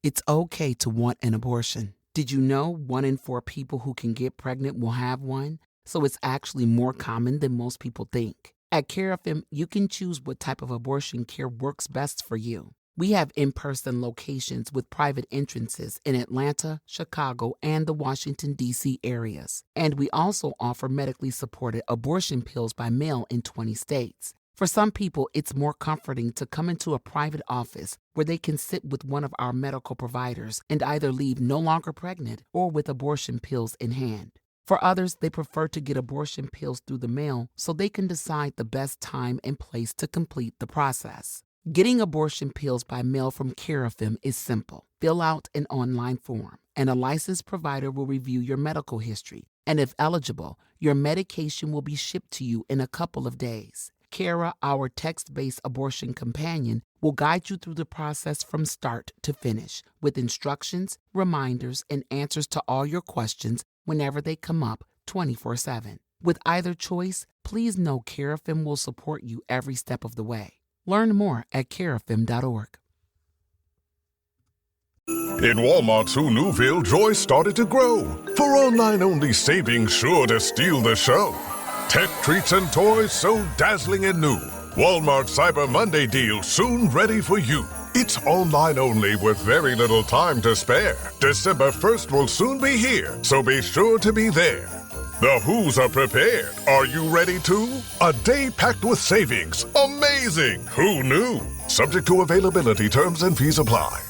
It's okay to want an abortion. Did you know 1 in 4 people who can get pregnant will have one? So it's actually more common than most people think. At CareFM, you can choose what type of abortion care works best for you. We have in-person locations with private entrances in Atlanta, Chicago, and the Washington, D.C. areas. And we also offer medically supported abortion pills by mail in 20 states. For some people, it's more comforting to come into a private office where they can sit with one of our medical providers and either leave no longer pregnant or with abortion pills in hand. For others, they prefer to get abortion pills through the mail so they can decide the best time and place to complete the process. Getting abortion pills by mail from CareFM is simple. Fill out an online form, and a licensed provider will review your medical history. And if eligible, your medication will be shipped to you in a couple of days. Kara, our text-based abortion companion, will guide you through the process from start to finish with instructions, reminders, and answers to all your questions whenever they come up 24/7. With either choice, please know CareFM will support you every step of the way. Learn more at carefm.org. In Walmart's Who Newville, joy started to grow. For online-only savings sure to steal the show. Tech treats and toys so dazzling and new. Walmart Cyber Monday deal soon ready for you. It's online only with very little time to spare. December 1st will soon be here, so be sure to be there. The Who's are prepared. Are you ready too? A day packed with savings. Amazing! Who knew? Subject to availability, terms and fees apply.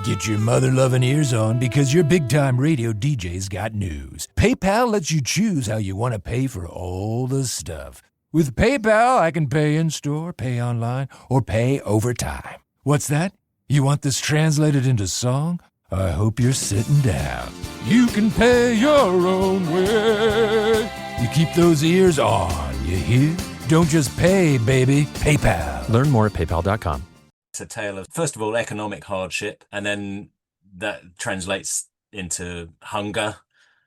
Get your mother-loving ears on because your big-time radio DJ's got news. PayPal lets you choose how you want to pay for all the stuff. With PayPal, I can pay in-store, pay online, or pay over time. What's that? You want this translated into song? I hope you're sitting down. You can pay your own way. You keep those ears on, you hear? Don't just pay, baby. PayPal. Learn more at paypal.com. It's a tale of, first of all, economic hardship, and then that translates into hunger,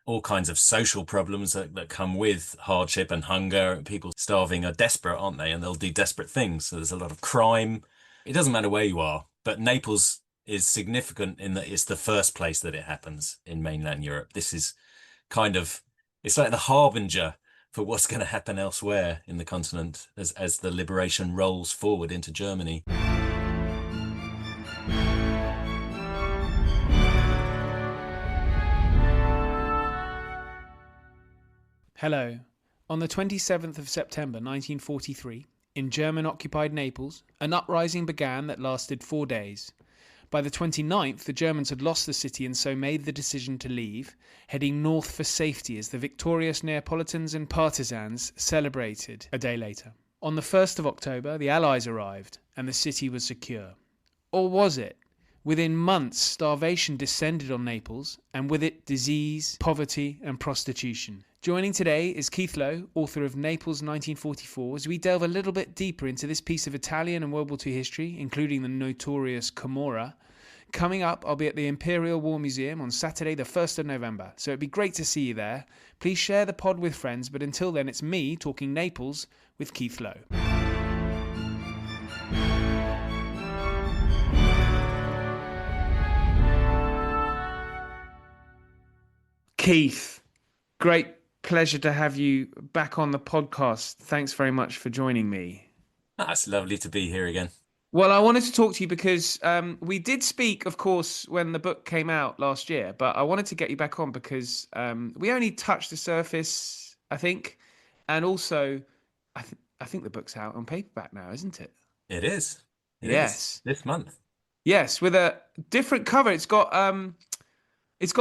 all kinds of social problems that come with hardship and hunger. People starving are desperate, aren't they? And they'll do desperate things. So there's a lot of crime. It doesn't matter where you are, but Naples is significant in that it's the first place that it happens in mainland Europe. This is kind of, it's like the harbinger for what's going to happen elsewhere in the continent as the liberation rolls forward into Germany. Hello. On the 27th of September 1943, in German-occupied Naples, an uprising began that lasted 4 days. By the 29th, the Germans had lost the city and so made the decision to leave, heading north for safety as the victorious Neapolitans and Partisans celebrated a day later. On the 1st of October, the Allies arrived and the city was secure. Or was it? Within months, starvation descended on Naples, and with it disease, poverty and prostitution. Joining today is Keith Lowe, author of Naples 1944, as we delve a little bit deeper into this piece of Italian and World War II history, including the notorious Camorra. Coming up, I'll be at the Imperial War Museum on Saturday the 1st of November, so it'd be great to see you there. Please share the pod with friends, but until then, it's me talking Naples with Keith Lowe. Keith, great pleasure to have you back on the podcast. Thanks very much for joining me. It's lovely to be here again. Well, I wanted to talk to you because we did speak, of course, when the book came out last year, but I wanted to get you back on because we only touched the surface, I think, and also I think the book's out on paperback now, isn't it? It is. It is. This month. Yes, with a different cover. It's got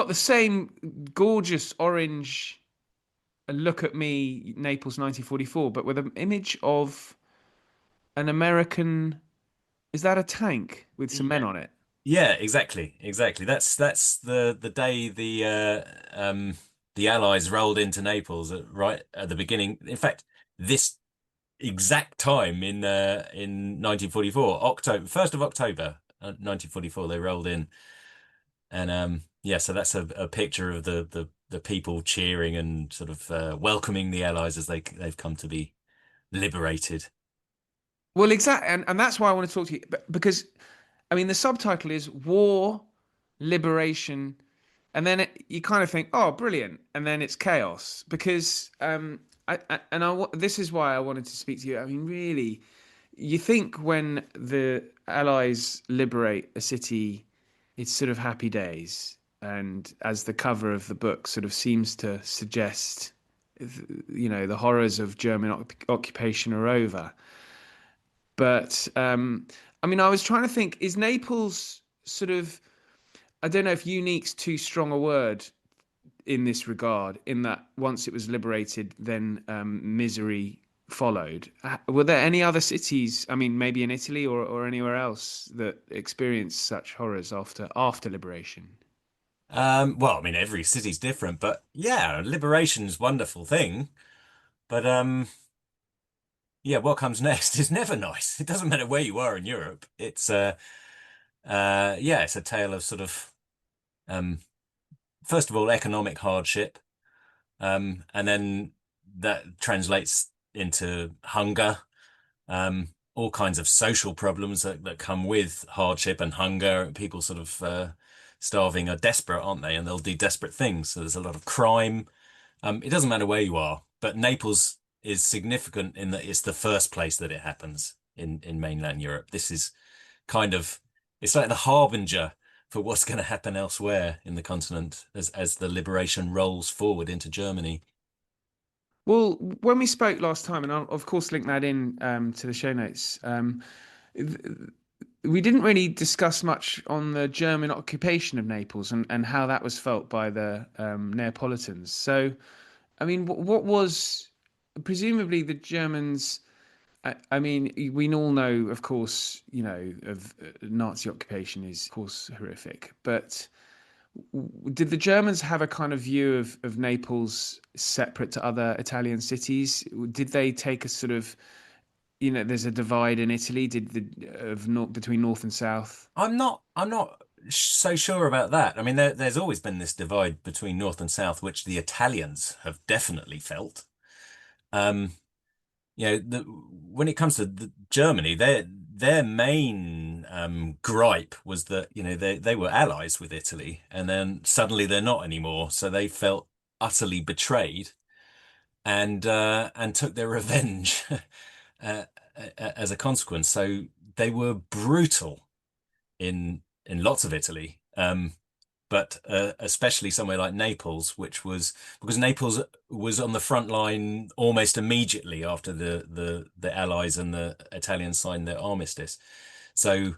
the same gorgeous orange Look at Me, Naples 1944, but with an image of an American. Is that a tank with some men on it? Yeah, exactly. That's the day the Allies rolled into Naples right at the beginning. In fact, this exact time in 1944, October 1st of October 1944, they rolled in, and so that's a picture of the people cheering and sort of welcoming the Allies as they've come to be liberated. Well, exactly, and that's why I want to talk to you, because I mean the subtitle is War, Liberation, and then you kind of think, oh, brilliant, and then it's chaos because this is why I wanted to speak to you. I mean, really, you think when the Allies liberate a city, it's sort of happy days, and as the cover of the book sort of seems to suggest, the horrors of German occupation are over. But I mean, I was trying to think: is Naples sort of? I don't know if unique's too strong a word in this regard. In that, once it was liberated, then misery followed. Were there any other cities? I mean, maybe in Italy or anywhere else that experienced such horrors after liberation? Well, I mean, every city's different, but yeah, liberation's a wonderful thing. But yeah, what comes next is never nice. It doesn't matter where you are in Europe. Yeah, it's a tale of sort of um, first of all, economic hardship, and then that translates into hunger, all kinds of social problems that come with hardship and hunger. People sort of starving are desperate, aren't they? And they'll do desperate things. So there's a lot of crime. It doesn't matter where you are, but Naples is significant in that it's the first place that it happens in mainland Europe. This is kind of it's like the harbinger for what's going to happen elsewhere in the continent as the liberation rolls forward into Germany. Well, when we spoke last time, and I'll of course link that in to the show notes. Th- we didn't really discuss much on the German occupation of Naples and how that was felt by the Neapolitans. So, I mean, what was presumably the Germans? I mean, we all know, of course, of Nazi occupation is, of course, horrific. But did the Germans have a kind of view of Naples separate to other Italian cities? Did they take a sort of, there's a divide in Italy, between North and South? I'm not so sure about that. I mean, there's always been this divide between North and South, which the Italians have definitely felt. Um, when it comes to Germany, their main gripe was that they were allies with Italy, and then suddenly they're not anymore, so they felt utterly betrayed and took their revenge uh, as a consequence. So they were brutal in lots of Italy. But especially somewhere like Naples, which was because Naples was on the front line almost immediately after the Allies and the Italians signed their armistice. So,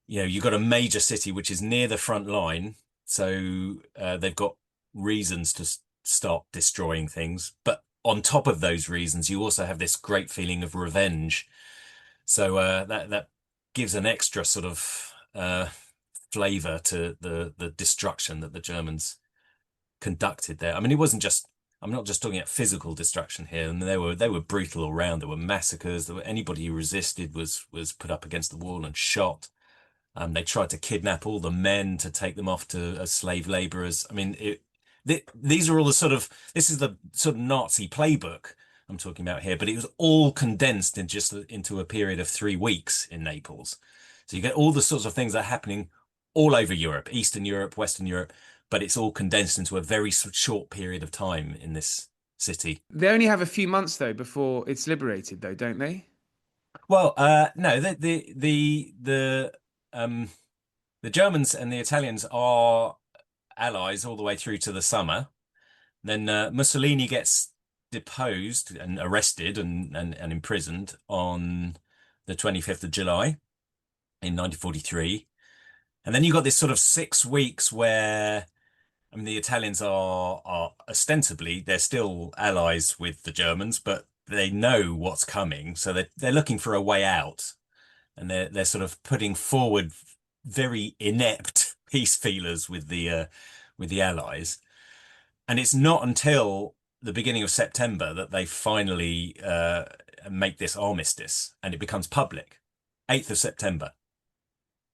you've got a major city which is near the front line, so they've got reasons to start destroying things. But on top of those reasons, you also have this great feeling of revenge. So that gives an extra sort of flavor to the destruction that the Germans conducted there. I mean, it wasn't just. I'm not just talking about physical destruction here, and they were brutal all round. There were massacres. Anybody who resisted was put up against the wall and shot. They tried to kidnap all the men to take them off to as slave laborers. I mean, these are all the sort of this is the sort of Nazi playbook I'm talking about here, but it was all condensed into a period of 3 weeks in Naples. So you get all the sorts of things that are happening all over Europe, Eastern Europe, Western Europe, but it's all condensed into a very short period of time in this city. They only have a few months though before it's liberated, though, don't they? Well, no, um, the Germans and the Italians are allies all the way through to the summer. Then Mussolini gets deposed and arrested and imprisoned on the 25th of July in 1943. And then you got this sort of 6 weeks where, I mean, the Italians are ostensibly they're still allies with the Germans, but they know what's coming, so they're looking for a way out, and they're sort of putting forward very inept peace feelers with the Allies. And it's not until the beginning of September that they finally make this armistice, and it becomes public. 8th of September,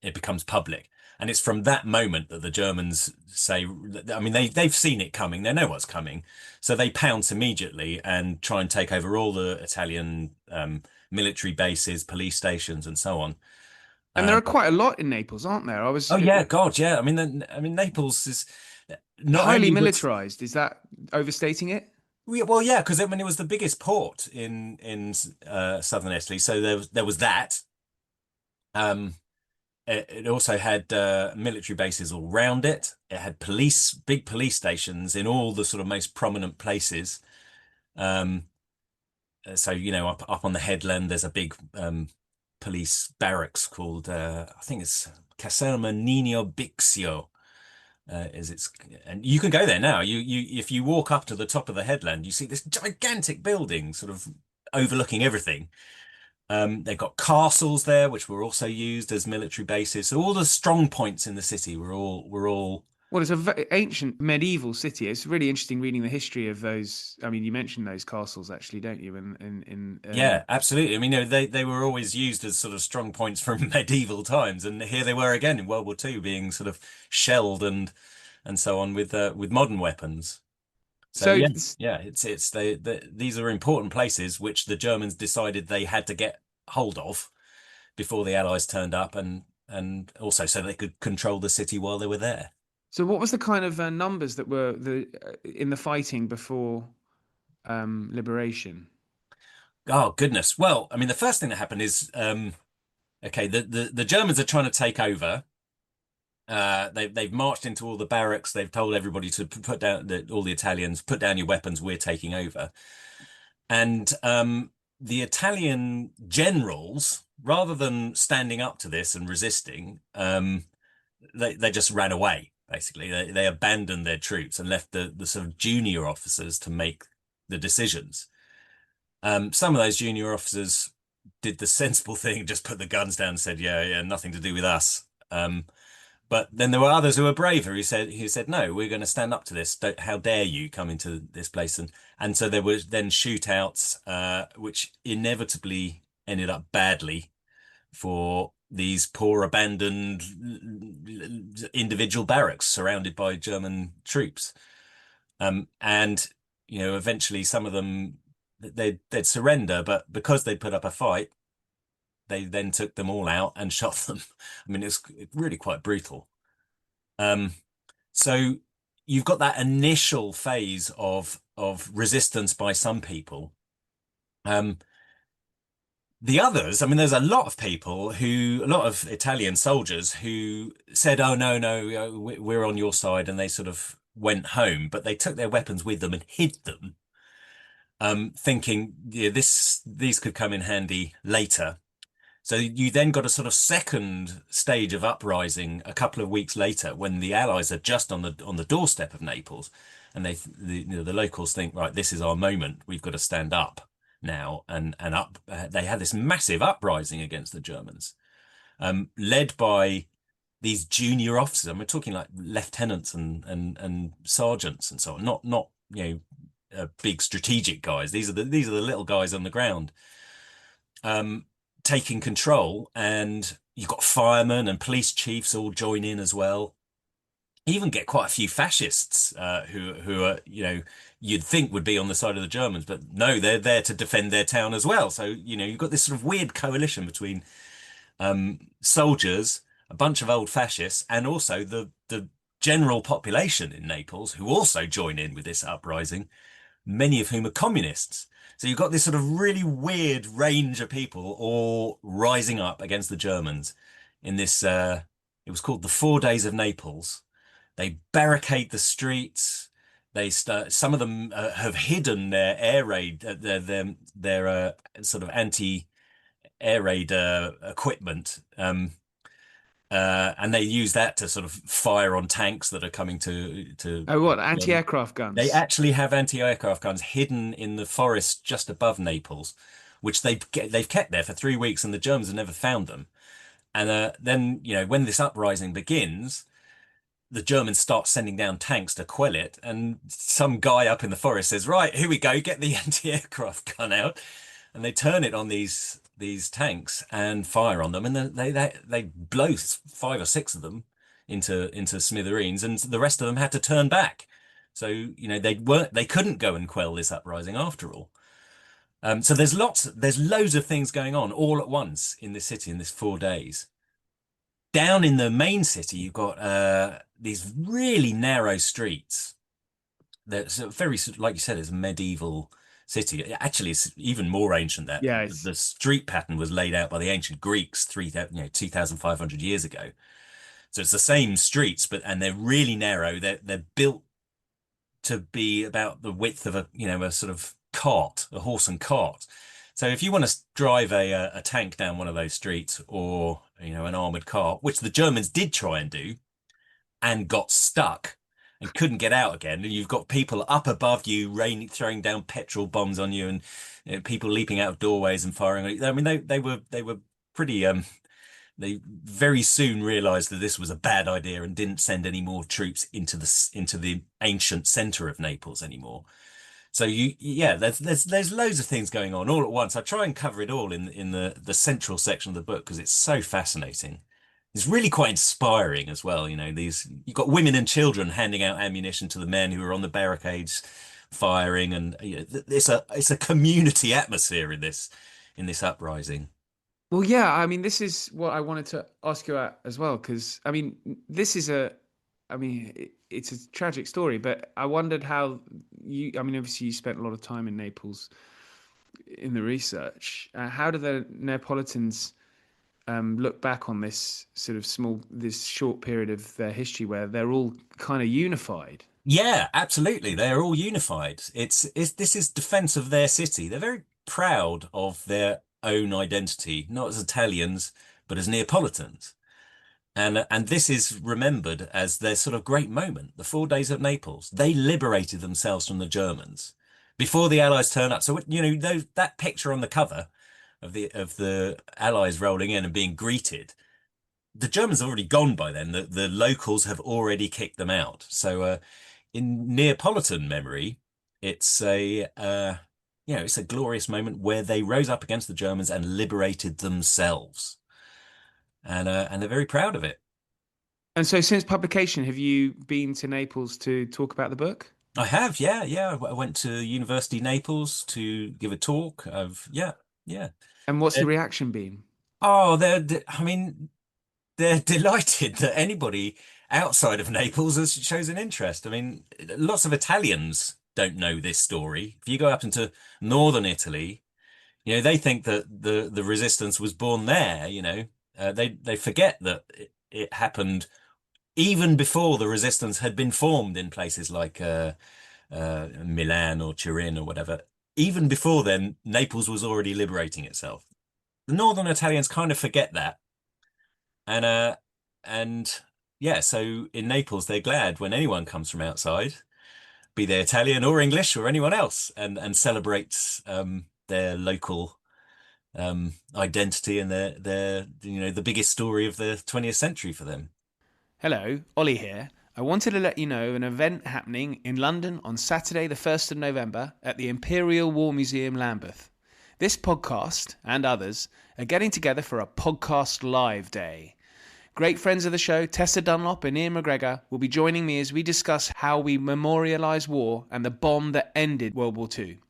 it becomes public. And it's from that moment that the Germans say, I mean, they've seen it coming. They know what's coming. So they pounce immediately and try and take over all the Italian military bases, police stations, and so on. And there are quite a lot in Naples, aren't there? Oh yeah, God, yeah. I mean, Naples is not highly only was militarized. Is that overstating it? well, yeah, because it was the biggest port in southern Italy, so there was that. Um, it also had military bases all round it. It had big police stations in all the sort of most prominent places. Um, so up on the headland, there's a big police barracks called I think it's Caserma Nino Bixio. Is its And you can go there now. You if you walk up to the top of the headland, you see this gigantic building, sort of overlooking everything. They've got castles there, which were also used as military bases. So all the strong points in the city were all. Well, it's a ancient medieval city. It's really interesting reading the history of those. I mean, you mentioned those castles, actually, don't you? Yeah, absolutely. I mean, they were always used as sort of strong points from medieval times, and here they were again in World War II, being sort of shelled and so on with modern weapons. So so yeah, yeah, these are important places which the Germans decided they had to get hold of before the Allies turned up, and also so they could control the city while they were there. so what was the kind of numbers that were in the fighting before liberation? Oh goodness. Well, I mean, the first thing that happened is okay, the Germans are trying to take over. They've marched into all the barracks. They've told everybody to put down all the Italians, put down your weapons. We're taking over. And the Italian generals, rather than standing up to this and resisting, they just ran away. Basically, they abandoned their troops and left the sort of junior officers to make the decisions. Some of those junior officers did the sensible thing, just put the guns down and said, "Yeah, yeah, nothing to do with us." But then there were others who were braver. Who said, "No, we're going to stand up to this. How dare you come into this place?" And so there was then shootouts, which inevitably ended up badly for these poor abandoned individual barracks surrounded by German troops. And eventually some of them they'd surrender, but because they put up a fight, they then took them all out and shot them. I mean, it's really quite brutal. Um, so you've got that initial phase of resistance by some people. The others, I mean, there's a lot of Italian soldiers who said, "Oh no, no, we're on your side," and they sort of went home, but they took their weapons with them and hid them, thinking, yeah, these could come in handy later. So you then got a sort of second stage of uprising a couple of weeks later when the Allies are just on the doorstep of Naples, and the locals think, right, this is our moment. We've got to stand up now and up. They had this massive uprising against the Germans, led by these junior officers. And we're talking like lieutenants and sergeants and so on, not big strategic guys. These are the little guys on the ground. Taking control, and you've got firemen and police chiefs all join in as well. You even get quite a few fascists who are you'd think would be on the side of the Germans, but no, they're there to defend their town as well. So you've got this sort of weird coalition between soldiers, a bunch of old fascists, and also the general population in Naples who also join in with this uprising, many of whom are communists. So you've got this sort of really weird range of people all rising up against the Germans in this, it was called the 4 Days of Naples. They barricade the streets. Some of them have hidden their air raid, their sort of anti-air raid equipment. And they use that to sort of fire on tanks that are coming to. Oh, what, anti-aircraft guns? They actually have anti-aircraft guns hidden in the forest just above Naples, which they've kept there for 3 weeks, and the Germans have never found them. And then when this uprising begins, the Germans start sending down tanks to quell it, and some guy up in the forest says, "Right, here we go, get the anti-aircraft gun out," and they turn it on these tanks and fire on them, and they blow 5 or 6 of them into smithereens, and the rest of them had to turn back. So they couldn't go and quell this uprising after all. So there's loads of things going on all at once in this city in this 4 days. Down in the main city, you've got these really narrow streets. That's very, like you said, it's a medieval city. Actually, it's even more ancient that Yeah, the street pattern was laid out by the ancient Greeks 2,500 years ago. So it's the same streets, and they're really narrow. They're built to be about the width of a sort of cart, a horse and cart. So if you want to drive a tank down one of those streets, or an armored car, which the Germans did try and do and got stuck and couldn't get out again, and you've got people up above you throwing down petrol bombs on you, and people leaping out of doorways and firing. I mean, they were pretty they very soon realized that this was a bad idea and didn't send any more troops into the ancient center of Naples anymore. So there's loads of things going on all at once. I try and cover it all in the central section of the book because it's so fascinating. It's really quite inspiring as well. You've got women and children handing out ammunition to the men who are on the barricades firing, and it's a community atmosphere in this uprising. well, yeah. I mean, this is what I wanted to ask you about as well, because I mean, it's a tragic story, but I wondered how you. I mean, obviously, you spent a lot of time in Naples in the research. How do the Neapolitans look back on this this short period of their history where they're all kind of unified? Yeah, absolutely. They're all unified. This is defense of their city. They're very proud of their own identity, not as Italians, but as Neapolitans. And this is remembered as their sort of great moment, the 4 days of Naples. They liberated themselves from the Germans before the Allies turn up. So that picture on the cover of the Allies rolling in and being greeted, the Germans are already gone by then. The locals have already kicked them out. So in Neapolitan memory, it's it's a glorious moment where they rose up against the Germans and liberated themselves, and they're very proud of it. And so, since publication, have you been to Naples to talk about the book? I have, yeah, yeah. I went to University Naples to give a talk of, yeah, yeah. And what's Uh, the reaction been? Oh, I mean, they're delighted that anybody outside of Naples shows an interest. I mean, lots of Italians don't know this story. If you go up into northern Italy, they think that the resistance was born there. They forget that it happened even before the resistance had been formed in places like Milan or Turin or whatever. Even before then, Naples was already liberating itself. The northern Italians kind of forget that, and and yeah, so in Naples they're glad when anyone comes from outside, be they Italian or English or anyone else, and celebrates their local identity and their the biggest story of the 20th century for them. Hello, Ollie here. I wanted to let you know of an event happening in London on Saturday, the 1st of November at the Imperial War Museum, Lambeth. This podcast and others are getting together for a podcast live day. Great friends of the show, Tessa Dunlop and Ian McGregor, will be joining me as we discuss how we memorialise war and the bomb that ended World War II.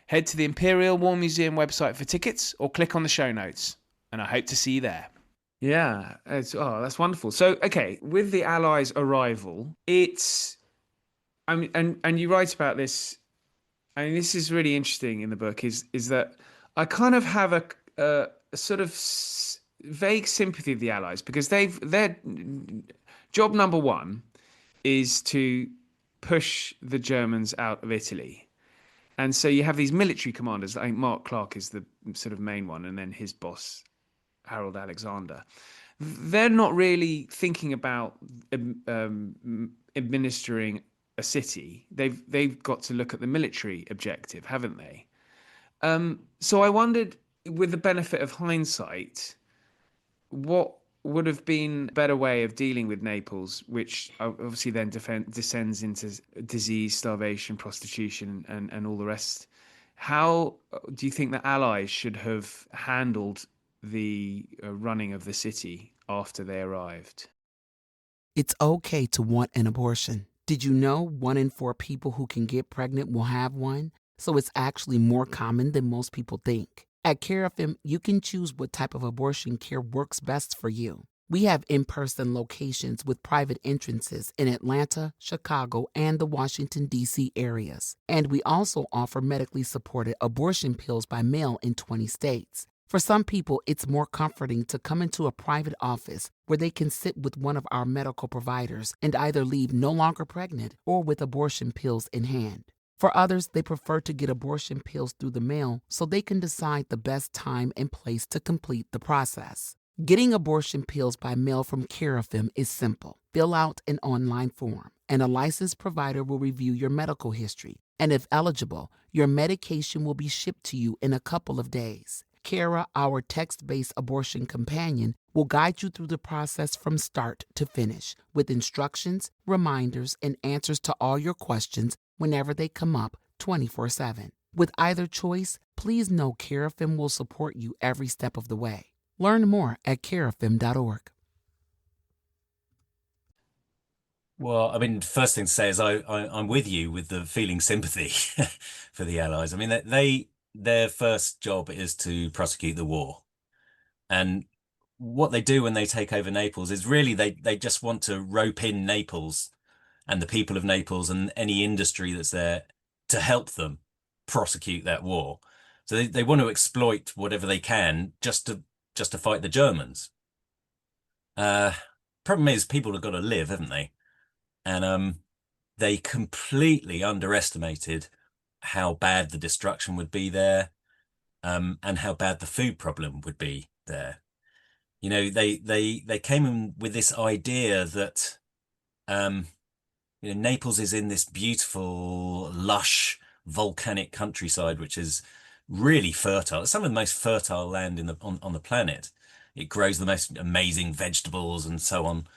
Head to the Imperial War Museum website for tickets or click on the show notes, and I hope to see you there. Yeah, that's wonderful. So, okay, with the Allies' arrival, and you write about this. I mean, this is really interesting in the book. Is that I kind of have a sort of vague sympathy with the Allies because their job number one is to push the Germans out of Italy. And so you have these military commanders. I think Mark Clark is the sort of main one, and then his boss, Harold Alexander. They're not really thinking about administering a city. They've got to look at the military objective, haven't they? So I wondered, with the benefit of hindsight, what would have been a better way of dealing with Naples, which obviously then descends into disease, starvation, prostitution, and all the rest. How do you think the Allies should have handled the running of the city after they arrived? It's okay to want an abortion. Did you know 1 in 4 people who can get pregnant will have one? so it's actually more common than most people think. At Care FM, you can choose what type of abortion care works best for you. We have in-person locations with private entrances in Atlanta, Chicago, and the Washington, D.C. areas. And we also offer medically supported abortion pills by mail in 20 states. For some people, it's more comforting to come into a private office where they can sit with one of our medical providers and either leave no longer pregnant or with abortion pills in hand. For others, they prefer to get abortion pills through the mail so they can decide the best time and place to complete the process. Getting abortion pills by mail from Care FM is simple. Fill out an online form, and a licensed provider will review your medical history. And if eligible, your medication will be shipped to you in a couple of days. Kara, our text-based abortion companion, will guide you through the process from start to finish with instructions, reminders, and answers to all your questions whenever they come up 24/7. With either choice, please know Care FM will support you every step of the way. Learn more at carefm.org. Well, I mean, first thing to say is I'm with you with the feeling sympathy for the Allies. I mean, their first job is to prosecute the war. And what they do when they take over Naples is really they just want to rope in Naples and the people of Naples and any industry that's there to help them prosecute that war. So they want to exploit whatever they can just to fight the Germans. Problem is, people have got to live, haven't they? And they completely underestimated how bad the destruction would be there, and how bad the food problem would be there. You know, they came in with this idea that Naples is in this beautiful, lush, volcanic countryside, which is really fertile. It's some of the most fertile land on the planet. It grows the most amazing vegetables and so on.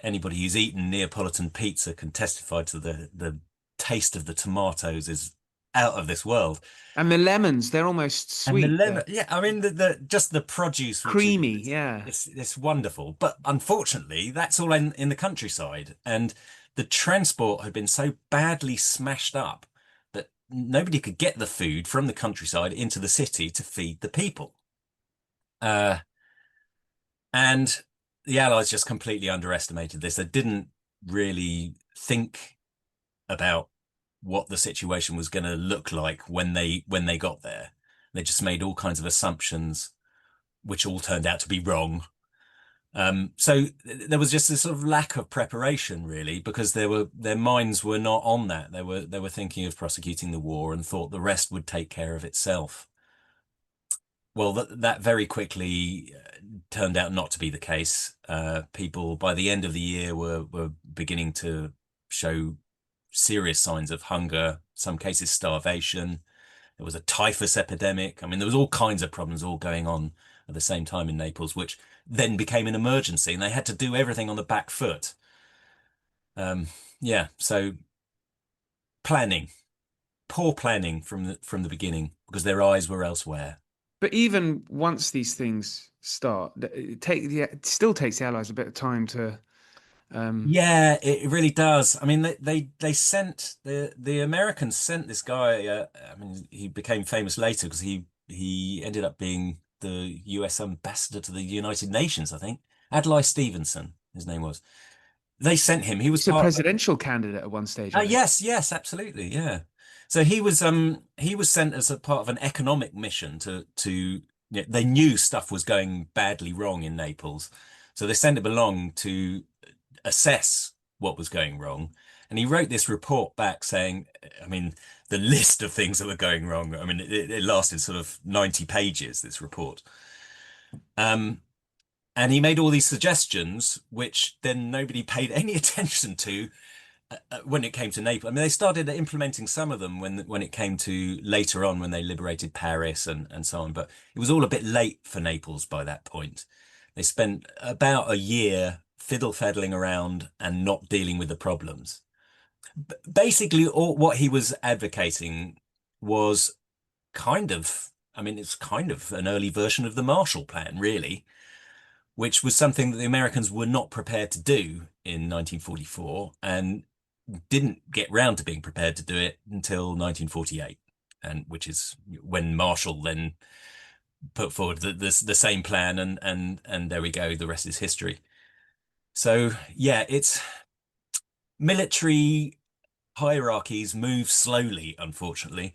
Anybody who's eaten Neapolitan pizza can testify to the taste of the tomatoes is out of this world. And the lemons, they're almost sweet. And the lemon, yeah, I mean just the produce, creamy, yeah, it's wonderful. But unfortunately, that's all in the countryside, and the transport had been so badly smashed up that nobody could get the food from the countryside into the city to feed the people. And the Allies just completely underestimated this. They didn't really think about what the situation was going to look like when they got there. They just made all kinds of assumptions, which all turned out to be wrong. So there was just this sort of lack of preparation, really, because their minds were not on that. They were thinking of prosecuting the war and thought the rest would take care of itself. Well, that very quickly turned out not to be the case. People by the end of the year were beginning to show serious signs of hunger, some cases starvation. There was a typhus epidemic. I mean, there was all kinds of problems all going on at the same time in Naples, which then became an emergency, and they had to do everything on the back foot. So poor planning from the beginning, because their eyes were elsewhere. But even once these things start, it still takes the Allies a bit of time to. Yeah, it really does. I mean, they sent the Americans sent this guy. I mean, he became famous later because he ended up being the U.S. ambassador to the United Nations, I think. Adlai Stevenson, his name was. They sent him. He was a presidential candidate at one stage. Yes, absolutely, yeah. So he was sent as a part of an economic mission to they knew stuff was going badly wrong in Naples, so they sent him along to assess what was going wrong. And he wrote this report back saying, I mean, the list of things that were going wrong, I mean, it lasted sort of 90 pages, this report. And he made all these suggestions, which then nobody paid any attention to when it came to Naples. I mean, they started implementing some of them when it came to later on, when they liberated Paris and so on. But it was all a bit late for Naples by that point. They spent about a year fiddle-faddling around and not dealing with the problems. Basically, what he was advocating was it's kind of an early version of the Marshall Plan, really, which was something that the Americans were not prepared to do in 1944. And didn't get round to being prepared to do it until 1948, and which is when Marshall then put forward the same plan, and there we go. The rest is history. So yeah, it's military hierarchies move slowly, unfortunately,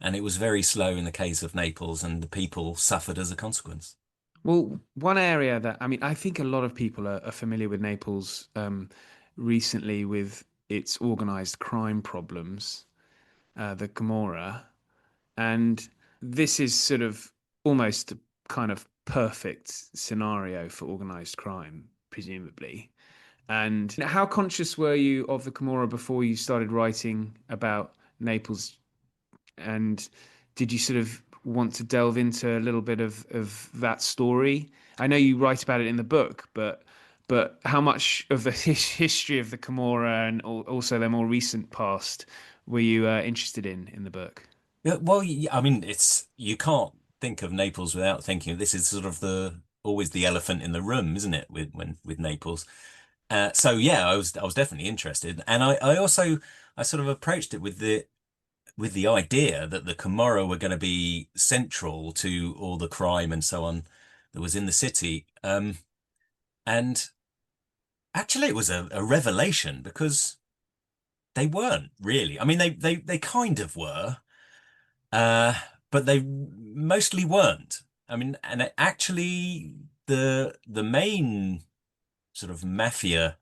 and it was very slow in the case of Naples, and the people suffered as a consequence. Well, one area that I mean, I think a lot of people are familiar with Naples recently with its organized crime problems, the Camorra, and this is sort of almost a kind of perfect scenario for organized crime, presumably. And how conscious were you of the Camorra before you started writing about Naples? And did you sort of want to delve into a little bit of that story? I know you write about it in the book, but how much of the history of the Camorra and also their more recent past were you interested in the book? Yeah, well, I mean, it's you can't think of Naples without thinking this is sort of the always the elephant in the room, isn't it? With Naples. So yeah, I was definitely interested, and I also I sort of approached it with the idea that the Camorra were going to be central to all the crime and so on that was in the city. And actually, it was a revelation because they weren't really. I mean, they kind of were, uh, but they mostly weren't. I mean, and actually, the main sort of mafia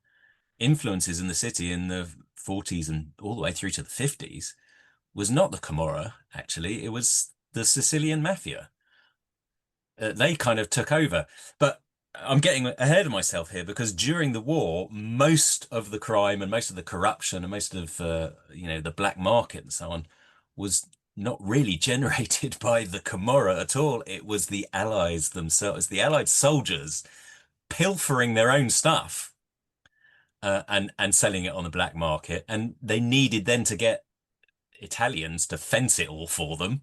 influences in the city in the 40s and all the way through to the 50s was not the Camorra, actually. It was the Sicilian mafia. They kind of took over. But I'm getting ahead of myself here because during the war, most of the crime and most of the corruption and most of the black market and so on was not really generated by the Camorra at all. It was the Allies themselves, the Allied soldiers pilfering their own stuff and selling it on the black market. And they needed then to get Italians to fence it all for them.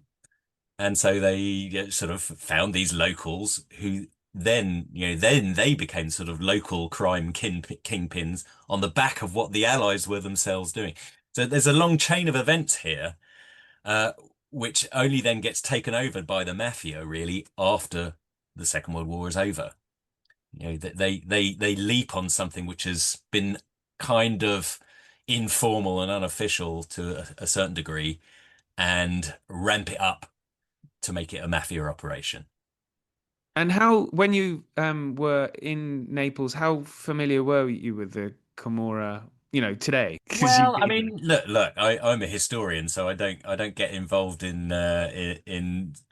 And so they sort of found these locals who then they became sort of local crime kingpins on the back of what the Allies were themselves doing. So there's a long chain of events here, uh, which only then gets taken over by the mafia really after the Second World War is over. They leap on something which has been kind of informal and unofficial to a certain degree and ramp it up to make it a mafia operation. And how, when you were in Naples, how familiar were you with the Camorra, today? Because you've Well, I been there. mean, look, I'm a historian, so I don't get involved in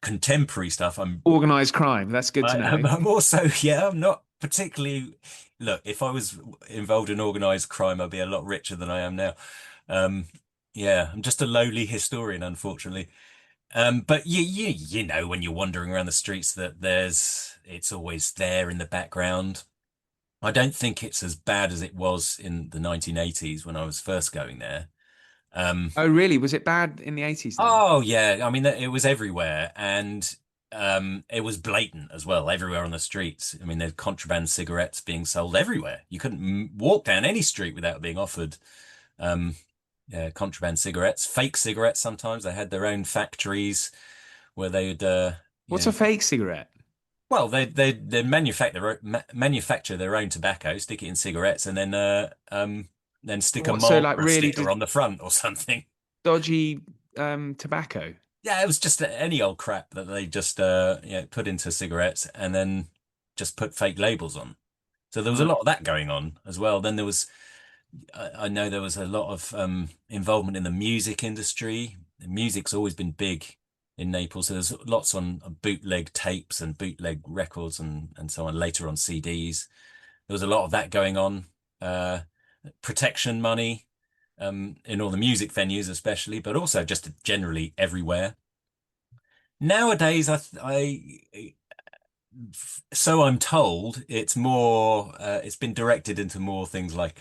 contemporary stuff. Organized crime. That's good to know. I'm also, yeah, I'm not particularly. Look, if I was involved in organized crime, I'd be a lot richer than I am now. Um, yeah, I'm just a lowly historian, unfortunately. But you know when you're wandering around the streets that it's always there in the background. I don't think it's as bad as it was in the 1980s when I was first going there. Um, Oh, really? Was it bad in the 80s then? oh yeah, I mean it was everywhere, and it was blatant as well, everywhere on the streets. I mean, there's contraband cigarettes being sold everywhere. You couldn't walk down any street without being offered um, yeah, contraband cigarettes, fake cigarettes. Sometimes they had their own factories where they would, you What's know, a fake cigarette? well, they manufacture their own tobacco, stick it in cigarettes, and then stick a What, so like Marlboro really sticker just on the front or something. dodgy tobacco? Yeah, it was just any old crap that they just put into cigarettes and then just put fake labels on. So there was a Right. lot of that going on as well. Then there was I know there was a lot of involvement in the music industry. Music's always been big in Naples. So there's lots on bootleg tapes and bootleg records and so on, later on CDs. There was a lot of that going on. Uh, Protection money in all the music venues, especially, but also just generally everywhere. Nowadays, so I'm told, it's been directed into more things like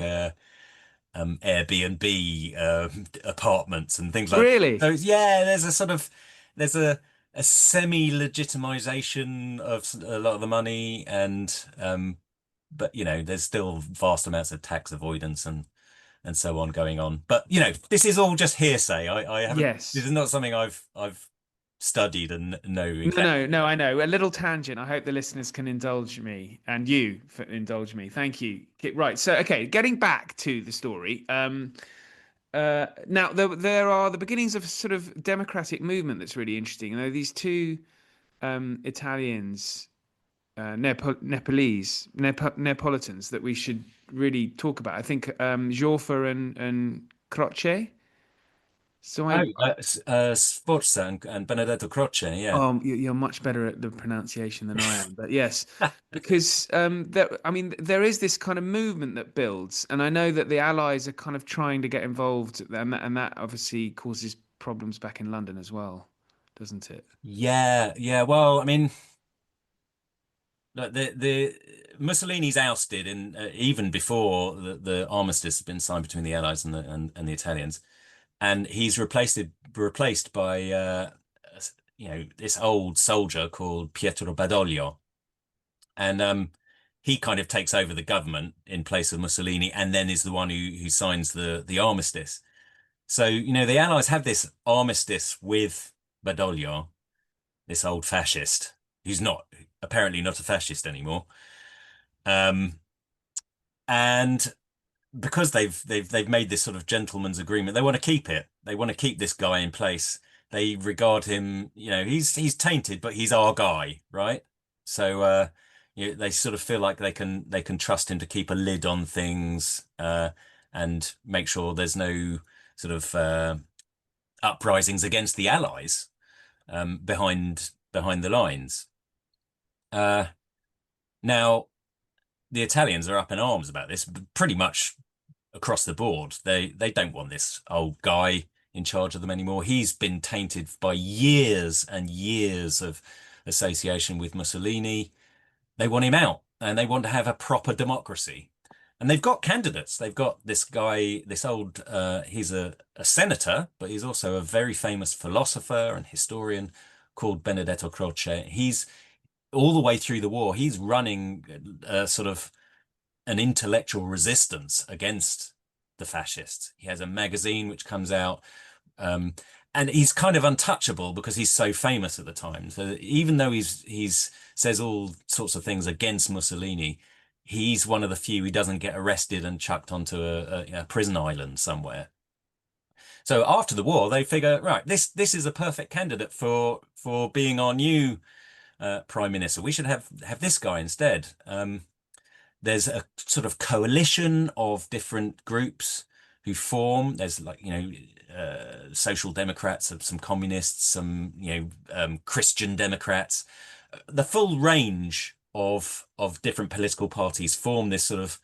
Airbnb apartments and things like Really? so yeah there's a semi-legitimization of a lot of the money and but there's still vast amounts of tax avoidance and so on going on. But this is all just hearsay. I haven't. This Yes. is not something I've studied and know exactly. No, I know. A little tangent. I hope the listeners can indulge me and you for indulge me. Thank you. Right. So, okay, getting back to the story. Now there are the beginnings of a sort of democratic movement that's really interesting. These two Italians, Neapolitans that we should really talk about. I think Joffre and Croce. So Oh, Sforza and Benedetto Croce, yeah. You're much better at the pronunciation than I am, but yes, because there is this kind of movement that builds, and I know that the Allies are kind of trying to get involved, and that obviously causes problems back in London as well, doesn't it? Yeah, yeah. Well, I mean, look, the Mussolini's ousted in even before the armistice had been signed between the Allies and the Italians, and he's replaced by this old soldier called Pietro Badoglio, and he kind of takes over the government in place of Mussolini, and then is the one who signs the armistice. So the Allies have this armistice with Badoglio, this old fascist who's not apparently not a fascist anymore. Um, and because they've made this sort of gentleman's agreement, they want to keep it. They want to keep this guy in place. They regard him, he's tainted, but he's our guy, right? So they sort of feel like they can trust him to keep a lid on things and make sure there's no sort of uprisings against the Allies behind the lines. Uh, Now, the Italians are up in arms about this, pretty much across the board. They don't want this old guy in charge of them anymore. He's been tainted by years and years of association with Mussolini. They want him out, and they want to have a proper democracy. And they've got candidates. They've got this guy, this old, he's a senator, but he's also a very famous philosopher and historian called Benedetto Croce. He's all the way through the war, he's running sort of an intellectual resistance against the fascists. He has a magazine which comes out, and he's kind of untouchable because he's so famous at the time. So even though he's says all sorts of things against Mussolini, he's one of the few who doesn't get arrested and chucked onto a prison island somewhere. So after the war, they figure, right, this is a perfect candidate for being our new prime minister. We should have this guy instead. There's a sort of coalition of different groups who form. There's social democrats, some communists, some Christian Democrats. The full range of different political parties form this sort of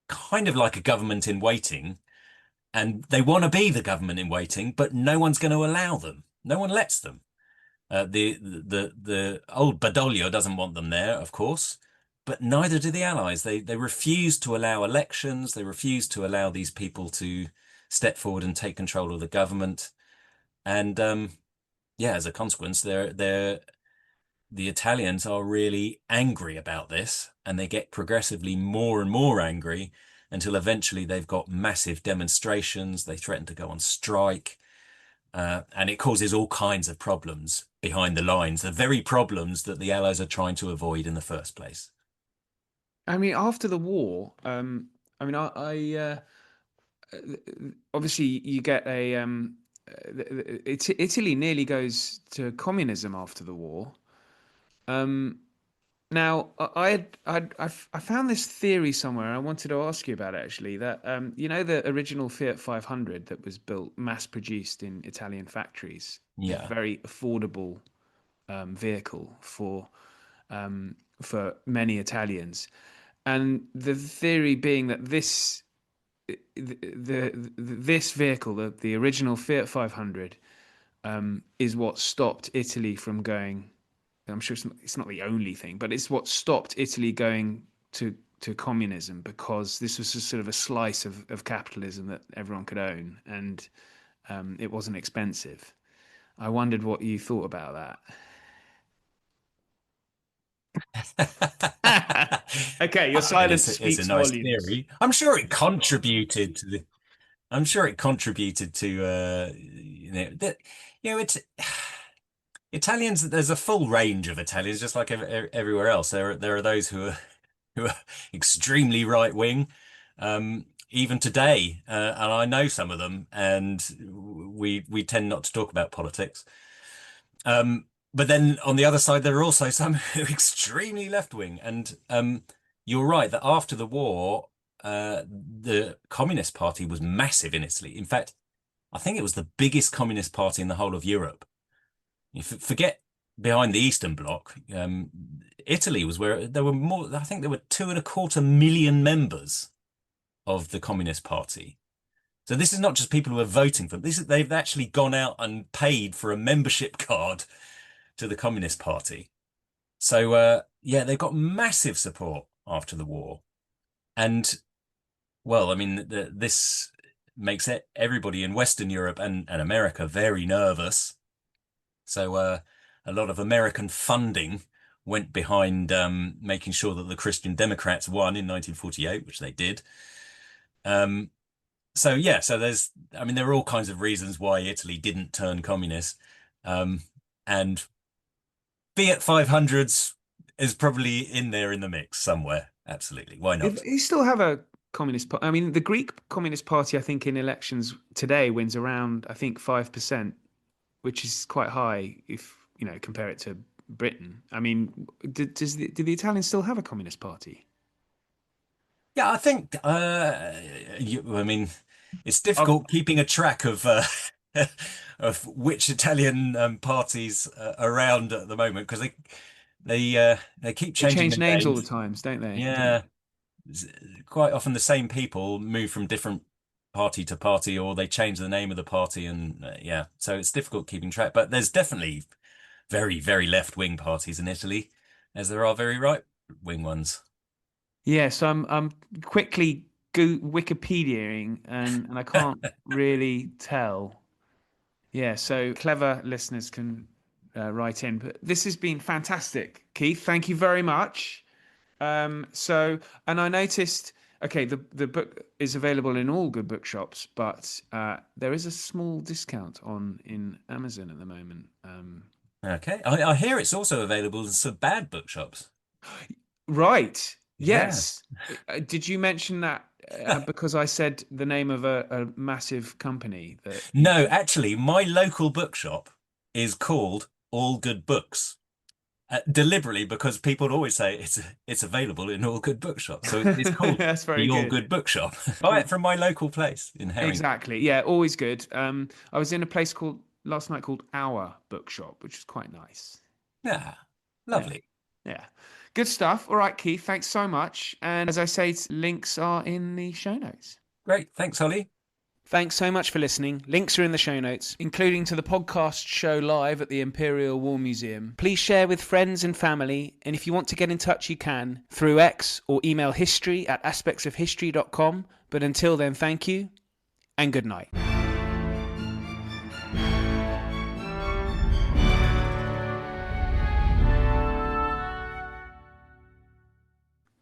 kind of like a government in waiting, and they want to be the government in waiting, but no one's going to allow them. No one lets them. The old Badoglio doesn't want them there, of course, but neither do the Allies. They refuse to allow elections. They refuse to allow these people to step forward and take control of the government. And as a consequence, the Italians are really angry about this, and they get progressively more and more angry until eventually they've got massive demonstrations. They threaten to go on strike. And it causes all kinds of problems behind the lines, the very problems that the Allies are trying to avoid in the first place. I mean, after the war, obviously you get Italy nearly goes to communism after the war. Now, I found this theory somewhere, and I wanted to ask you about it actually. That the original Fiat 500 that was built, mass produced in Italian factories, Yeah. very affordable vehicle for many Italians, and the theory being that this vehicle, the original Fiat 500, is what stopped Italy from going. I'm sure it's not the only thing, but it's what stopped Italy going to communism, because this was sort of a slice of capitalism that everyone could own, and it wasn't expensive. I wondered what you thought about that. Okay, your silence It's speaks a nice volumes. theory. I'm sure it contributed to the. I'm sure it contributed to that. It's Italians. There's a full range of Italians, just like everywhere else. There are those who are extremely right wing, even today, and I know some of them, and we tend not to talk about politics. But then on the other side, there are also some who are extremely left wing, and you're right that after the war, the Communist Party was massive in Italy. In fact, I think it was the biggest communist party in the whole of Europe. You forget behind the Eastern Bloc, Italy was where there were more. I think there were 2.25 million members of the Communist Party. So this is not just people who are voting for them. They've actually gone out and paid for a membership card to the Communist Party. So yeah, they got massive support after the war. And well, I mean, this makes everybody in Western Europe and America very nervous. So a lot of American funding went behind making sure that the Christian Democrats won in 1948, which they did. So yeah, so there are all kinds of reasons why Italy didn't turn communist. And Fiat 500s is probably in there in the mix somewhere. Absolutely. Why not? You still have a communist party. I mean, the Greek Communist Party, I think, in elections today wins around, I think, 5%, which is quite high if you compare it to Britain. I mean, do the Italians still have a communist party? Yeah, I think. I mean, it's difficult keeping a track of of which Italian parties are around at the moment because they keep They changing change the names all the names. times, don't they? Yeah, quite often the same people move from different party to party, or they change the name of the party, and yeah, so it's difficult keeping track. But there's definitely very, very left-wing parties in Italy, as there are very right-wing ones. Yeah, so I'm quickly Wikipediaing and I can't really tell. Yeah, so clever listeners can write in. But this has been fantastic, Keith. Thank you very much. And I noticed, okay, the book is available in all good bookshops, but there is a small discount in Amazon at the moment. Okay, I hear it's also available in some bad bookshops. Right. Yeah. Yes. Did you mention that because I said the name of a massive company that No, actually, my local bookshop is called All Good Books. Deliberately because people always say it's available in all good bookshops. So it's called That's very the All good. Good Bookshop. Buy it from my local place in Herring. Exactly. Yeah, always good. I was in a place last night called Our Bookshop, which is quite nice. Yeah, Yeah. lovely. Yeah. Good stuff. All right, Keith, thanks so much. And as I say, links are in the show notes. Great. Thanks, Ollie. Thanks so much for listening. Links are in the show notes, including to the podcast show live at the Imperial War Museum. Please share with friends and family, and if you want to get in touch, you can through X or email history@aspectsofhistory.com. But until then, thank you and good night.